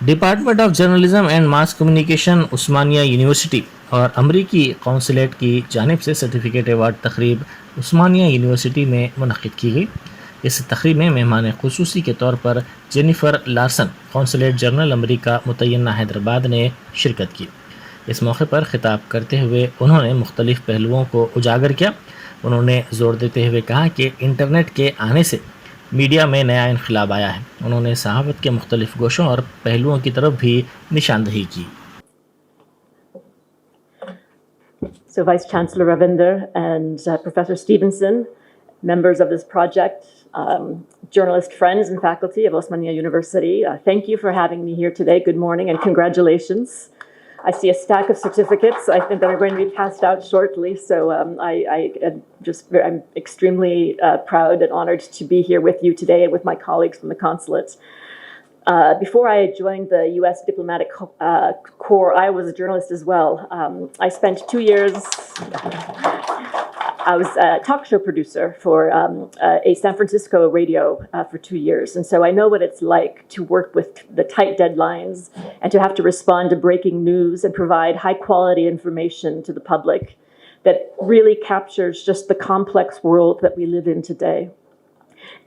Department of journalism and mass communication Osmania university और अमरीकी consulate की जानिब से सर्टिफिकेट अवार्ड तकरीब उस्मानिया यूनिवर्सिटी में मुनक़िद की गई। इस तकरीब में मेहमान खुसूसी के तौर पर जेनिफर लार्सन कौंसलेट जनरल अमरीका मुतय्यना हैदराबाद ने शिरकत की। इस मौके पर खिताब करते हुए उन्होंने मुख्तलिफ पहलुओं को उजागर किया। उन्होंने जोर देते हुए कहा कि इंटरनेट के आने से मीडिया में नया इनकलाब आया है। उन्होंने सहाफ़त के मुख्तलिफ गोशों और पहलुओं की तरफ भी निशानदही की। So Vice Chancellor Ravinder and Professor Stevenson, members of this project, journalist friends and faculty of Osmania University, thank you for having me here today. Good morning and congratulations. I see a stack of certificates. I think that are going to be passed out shortly. So I'm extremely proud and honored to be here with you today and with my colleagues from the consulate. Before I joined the U.S. diplomatic corps, I was a journalist as well. I spent 2 years. I was a talk show producer for a San Francisco radio for 2 years. And so I know what it's like to work with the tight deadlines and to have to respond to breaking news and provide high quality information to the public that really captures just the complex world that we live in today.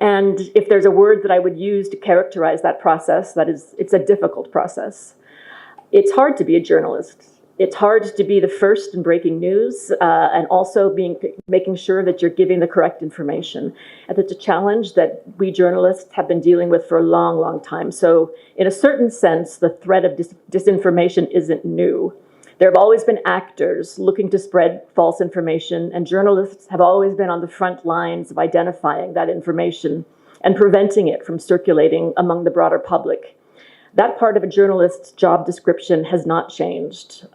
And if there's a word that I would use to characterize that process, it's a difficult process. It's hard to be a journalist. It's hard to be the first in breaking news and also making sure that you're giving the correct information. And it's a challenge that we journalists have been dealing with for a long, long time. So in a certain sense, the threat of disinformation isn't new. There have always been actors looking to spread false information, and journalists have always been on the front lines of identifying that information and preventing it from circulating among the broader public. That part of a journalist's job description has not changed.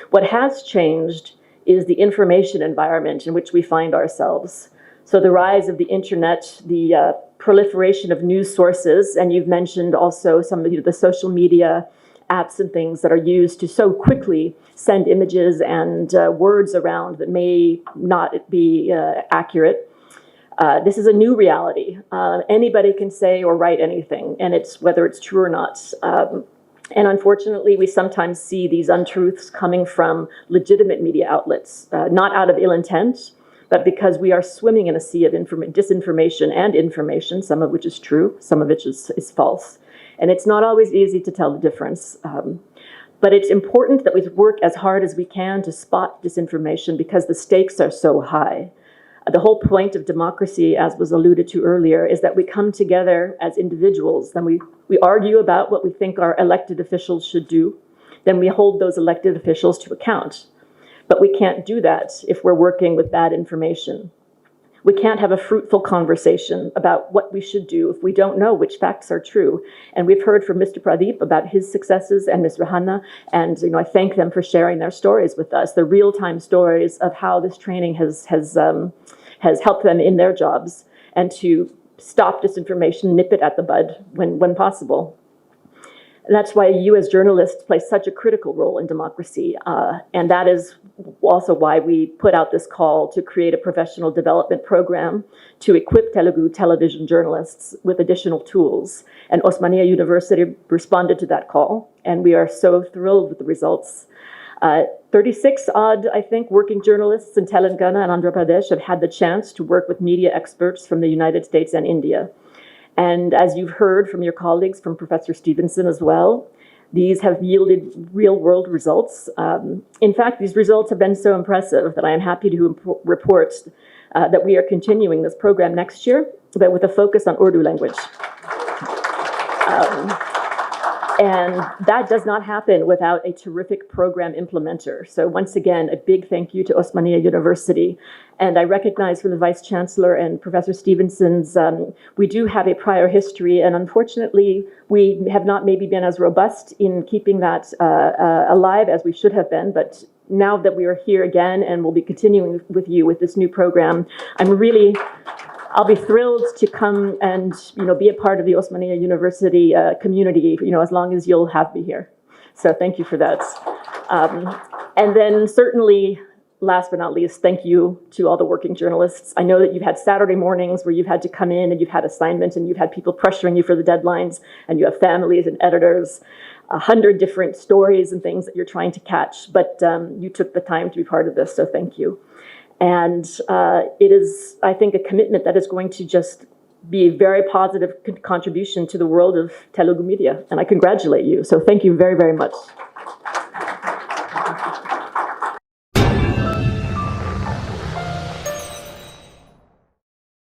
What has changed is the information environment in which we find ourselves. So the rise of the internet, the proliferation of news sources, and you've mentioned also some of the social media apps and things that are used to so quickly send images and words around that may not be accurate. This is a new reality. Anybody can say or write anything, and whether it's true or not. And unfortunately, we sometimes see these untruths coming from legitimate media outlets, not out of ill intent, but because we are swimming in a sea of disinformation and information, some of which is true, some of which is false. And it's not always easy to tell the difference. But it's important that we work as hard as we can to spot disinformation because the stakes are so high. The whole point of democracy, as was alluded to earlier, is that we come together as individuals, then we argue about what we think our elected officials should do, then we hold those elected officials to account. But we can't do that if we're working with bad information. We can't have a fruitful conversation about what we should do if we don't know which facts are true. And we've heard from Mr. Pradeep about his successes and Ms. Rahanna, and I thank them for sharing their stories with us, the real-time stories of how this training has helped them in their jobs, and to stop disinformation, nip it at the bud when possible. And that's why you as journalists play such a critical role in democracy. And that is also why we put out this call to create a professional development program to equip Telugu television journalists with additional tools. And Osmania University responded to that call, and we are so thrilled with the results. 36 odd, I think, working journalists in Telangana and Andhra Pradesh have had the chance to work with media experts from the United States and India. And as you've heard from your colleagues, from Professor Stevenson as well, these have yielded real-world results. In fact, these results have been so impressive that I am happy to report that we are continuing this program next year, but with a focus on Urdu language. And that does not happen without a terrific program implementer. So once again, a big thank you to Osmania University. And I recognize from the Vice Chancellor and Professor Stevenson's, we do have a prior history, and unfortunately, we have not maybe been as robust in keeping that alive as we should have been. But now that we are here again and we'll be continuing with you with this new program, I'll be thrilled to come and be a part of the Osmania University community, as long as you'll have me here. So thank you for that. And then certainly, last but not least, thank you to all the working journalists. I know that you've had Saturday mornings where you've had to come in and you've had assignments and you've had people pressuring you for the deadlines, and you have families and editors. 100 different stories and things that you're trying to catch, but you took the time to be part of this, so thank you. And it is, I think, a commitment that is going to just be a very positive contribution to the world of Telugu media, and I congratulate you. So thank you very, very much.